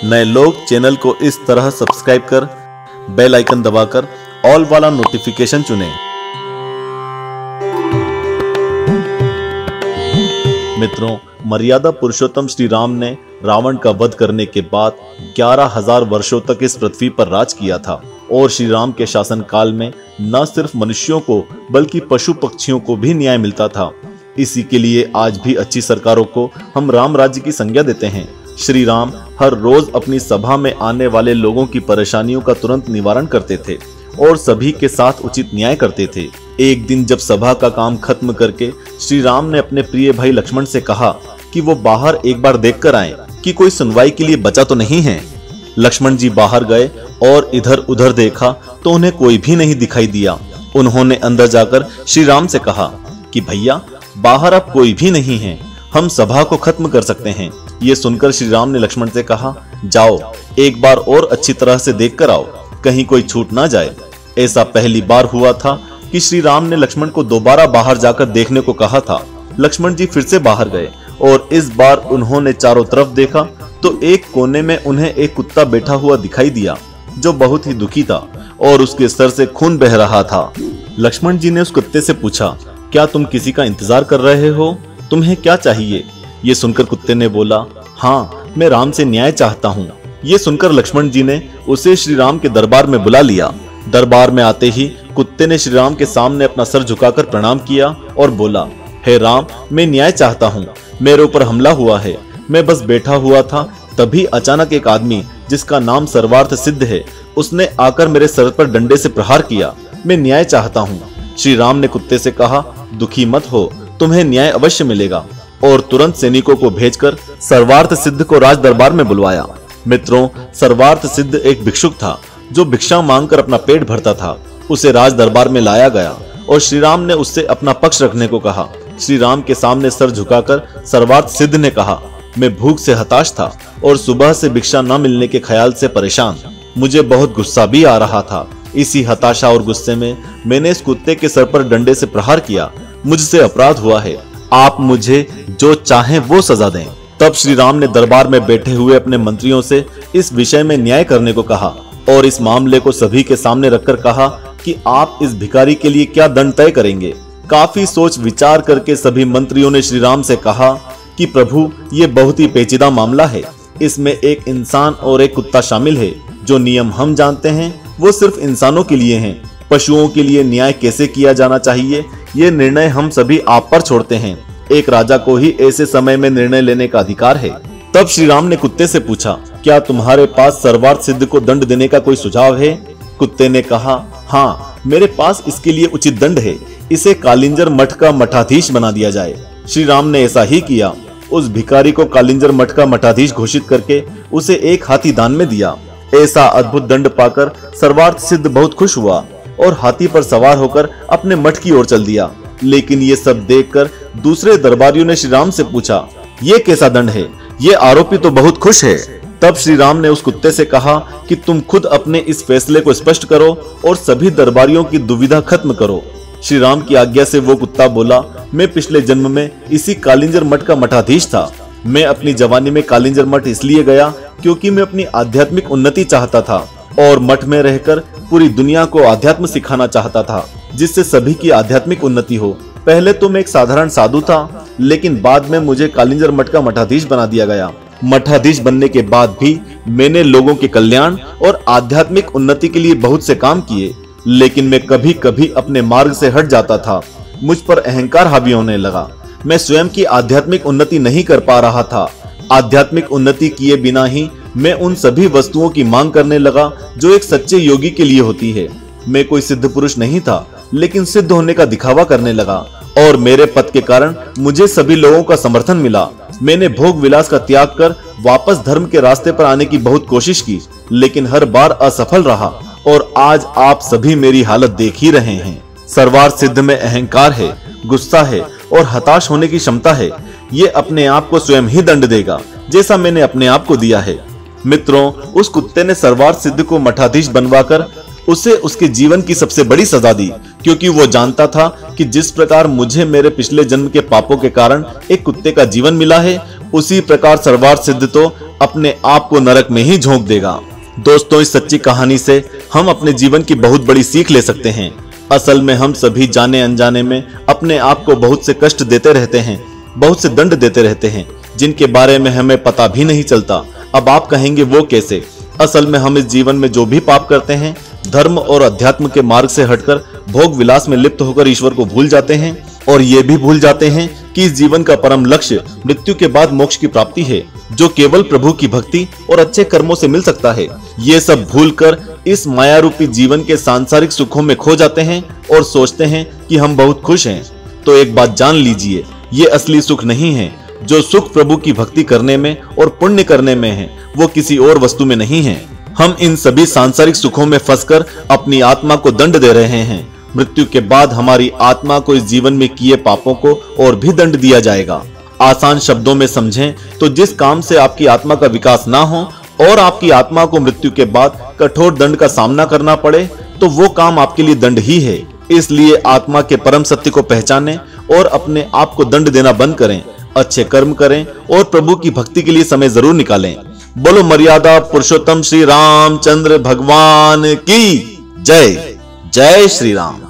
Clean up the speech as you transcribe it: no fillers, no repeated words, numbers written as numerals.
नए लोग चैनल को इस तरह सब्सक्राइब कर बेल आइकन दबाकर ऑल वाला नोटिफिकेशन चुनें। मित्रों, मर्यादा पुरुषोत्तम श्री राम ने रावण का वध करने के बाद 11,000 वर्षों तक इस पृथ्वी पर राज किया था और श्री राम के शासन काल में न सिर्फ मनुष्यों को बल्कि पशु पक्षियों को भी न्याय मिलता था। इसी के लिए आज भी अच्छी सरकारों को हम राम राज्य की संज्ञा देते हैं। श्री राम हर रोज अपनी सभा में आने वाले लोगों की परेशानियों का तुरंत निवारण करते थे और सभी के साथ उचित न्याय करते थे। एक दिन जब सभा का काम खत्म करके श्री राम ने अपने प्रिय भाई लक्ष्मण से कहा कि वो बाहर एक बार देखकर आएं कि कोई सुनवाई के लिए बचा तो नहीं है। लक्ष्मण जी बाहर गए और इधर उधर देखा तो उन्हें कोई भी नहीं दिखाई दिया। उन्होंने अंदर जाकर श्री राम से कहा कि भैया, बाहर अब कोई भी नहीं है, हम सभा को खत्म कर सकते हैं। ये सुनकर श्री राम ने लक्ष्मण से कहा, जाओ एक बार और अच्छी तरह से देख कर आओ, कहीं कोई छूट ना जाए। ऐसा पहली बार हुआ था कि श्री राम ने लक्ष्मण को दोबारा बाहर जाकर देखने को कहा था। लक्ष्मण जी फिर से बाहर गए और इस बार उन्होंने चारों तरफ देखा तो एक कोने में उन्हें एक कुत्ता बैठा हुआ दिखाई दिया जो बहुत ही दुखी था और उसके सर से खून बह रहा था। लक्ष्मण जी ने उस कुत्ते से पूछा, क्या तुम किसी का इंतजार कर रहे हो? तुम्हें क्या चाहिए? ये सुनकर कुत्ते ने बोला, हाँ, मैं राम से न्याय चाहता हूँ। ये सुनकर लक्ष्मण जी ने उसे श्री राम के दरबार में बुला लिया। दरबार में आते ही कुत्ते ने श्री राम के सामने अपना सर झुकाकर प्रणाम किया और बोला, हे राम, मैं न्याय चाहता हूँ। मेरे ऊपर हमला हुआ है, मैं बस बैठा हुआ था, तभी अचानक एक आदमी जिसका नाम सर्वार्थ सिद्ध है, उसने आकर मेरे सर पर डंडे से प्रहार किया। मैं न्याय चाहता हूँ। श्री राम ने कुत्ते से कहा, दुखी मत हो, तुम्हें न्याय अवश्य मिलेगा, और तुरंत सैनिकों को भेजकर सर्वार्थ सिद्ध को राज दरबार में बुलवाया। मित्रों, सर्वार्थ सिद्ध एक भिक्षुक था जो भिक्षा मांगकर अपना पेट भरता था। उसे राज दरबार में लाया गया और श्री राम ने उससे अपना पक्ष रखने को कहा। श्री राम के सामने सर झुकाकर सर्वार्थ सिद्ध ने कहा, मैं भूख से हताश था और सुबह से भिक्षा न मिलने के ख्याल से परेशान। मुझे बहुत गुस्सा भी आ रहा था। इसी हताशा और गुस्से में मैंने इस कुत्ते के सर पर डंडे से प्रहार किया। मुझसे अपराध हुआ है, आप मुझे जो चाहें वो सजा दें। तब श्री राम ने दरबार में बैठे हुए अपने मंत्रियों से इस विषय में न्याय करने को कहा और इस मामले को सभी के सामने रखकर कहा कि आप इस भिखारी के लिए क्या दंड तय करेंगे। काफी सोच विचार करके सभी मंत्रियों ने श्री राम से कहा कि प्रभु, ये बहुत ही पेचीदा मामला है। इसमें एक इंसान और एक कुत्ता शामिल है। जो नियम हम जानते हैं वो सिर्फ इंसानों के लिए हैं। पशुओं के लिए न्याय कैसे किया जाना चाहिए, ये निर्णय हम सभी आप पर छोड़ते हैं। एक राजा को ही ऐसे समय में निर्णय लेने का अधिकार है। तब श्री राम ने कुत्ते से पूछा, क्या तुम्हारे पास सर्वार्थ सिद्ध को दंड देने का कोई सुझाव है? कुत्ते ने कहा, हाँ, मेरे पास इसके लिए उचित दंड है। इसे कालिंजर मठ का मठाधीश बना दिया जाए। श्री राम ने ऐसा ही किया। उस भिखारी को कालिंजर मठ का मठाधीश घोषित करके उसे एक हाथी दान में दिया। ऐसा अद्भुत दंड पाकर सर्वार्थ सिद्ध बहुत खुश हुआ और हाथी पर सवार होकर अपने मठ की ओर चल दिया। लेकिन ये सब देखकर दूसरे दरबारियों ने श्री राम से पूछा, ये कैसा दंड है? ये आरोपी तो बहुत खुश है। तब श्री राम ने उस कुत्ते से कहा कि तुम खुद अपने इस फैसले को स्पष्ट करो और सभी दरबारियों की दुविधा खत्म करो। श्री राम की आज्ञा से वो कुत्ता बोला, मैं पिछले जन्म में इसी कालिंजर मठ का मठाधीश था। मैं अपनी जवानी में कालिंजर मठ इसलिए गया क्योंकि मैं अपनी आध्यात्मिक उन्नति चाहता था और मठ में रहकर पूरी दुनिया को अध्यात्म सिखाना चाहता था, जिससे सभी की आध्यात्मिक उन्नति हो। पहले तो मैं एक साधारण साधु था, लेकिन बाद में मुझे कालिंजर मठ का मठाधीश बना दिया गया। मठाधीश बनने के बाद भी मैंने लोगों के कल्याण और आध्यात्मिक उन्नति के लिए बहुत से काम किए, लेकिन मैं कभी कभी अपने मार्ग से हट जाता था। मुझ पर अहंकार हावी होने लगा। मैं स्वयं की आध्यात्मिक उन्नति नहीं कर पा रहा था। आध्यात्मिक उन्नति किए बिना ही मैं उन सभी वस्तुओं की मांग करने लगा जो एक सच्चे योगी के लिए होती है। मैं कोई सिद्ध पुरुष नहीं था, लेकिन सिद्ध होने का दिखावा करने लगा और मेरे पद के कारण मुझे सभी लोगों का समर्थन मिला। मैंने भोग विलास का त्याग कर वापस धर्म के रास्ते पर आने की बहुत कोशिश की, लेकिन हर बार असफल रहा और आज आप सभी मेरी हालत देख ही रहे हैं। सर्वार्थ सिद्ध में अहंकार है, गुस्सा है और हताश होने की क्षमता है। ये अपने आप को स्वयं ही दंड देगा, जैसा मैंने अपने आप को दिया है। मित्रों, उस कुत्ते ने सर्वार्थ सिद्ध को मठाधीश बनवाकर उसे उसके जीवन की सबसे बड़ी सजा दी, क्योंकि वो जानता था कि जिस प्रकार मुझे मेरे पिछले जन्म के पापों के कारण एक कुत्ते का जीवन मिला है, उसी प्रकार सर्वार्थ सिद्ध तो अपने आप को नरक में ही झोंक देगा। दोस्तों, इस सच्ची कहानी से हम अपने जीवन की बहुत बड़ी सीख ले सकते हैं। असल में हम सभी जाने अनजाने में अपने आप को बहुत से कष्ट देते रहते हैं, बहुत से दंड देते रहते हैं, जिनके बारे में हमें पता भी नहीं चलता। अब आप कहेंगे वो कैसे? असल में हम इस जीवन में जो भी पाप करते हैं, धर्म और अध्यात्म के मार्ग से हटकर भोग विलास में लिप्त होकर ईश्वर को भूल जाते हैं और ये भी भूल जाते हैं कि इस जीवन का परम लक्ष्य मृत्यु के बाद मोक्ष की प्राप्ति है, जो केवल प्रभु की भक्ति और अच्छे कर्मों से मिल सकता है। ये सब भूलकर इस माया रूपी जीवन के सांसारिक सुखों में खो जाते हैं और सोचते हैं कि हम बहुत खुश हैं। तो एक बात जान लीजिए, ये असली सुख नहीं है। जो सुख प्रभु की भक्ति करने में और पुण्य करने में है, वो किसी और वस्तु में नहीं है। हम इन सभी सांसारिक सुखों में फंसकर अपनी आत्मा को दंड दे रहे हैं। मृत्यु के बाद हमारी आत्मा को इस जीवन में किए पापों को और भी दंड दिया जाएगा। आसान शब्दों में समझें तो जिस काम से आपकी आत्मा का विकास ना हो और आपकी आत्मा को मृत्यु के बाद कठोर दंड का सामना करना पड़े, तो वो काम आपके लिए दंड ही है। इसलिए आत्मा के परम सत्य को पहचानें और अपने आप को दंड देना बंद करें, अच्छे कर्म करें और प्रभु की भक्ति के लिए समय जरूर निकालें। बोलो मर्यादा पुरुषोत्तम श्री रामचंद्र भगवान की जय। जय श्री राम।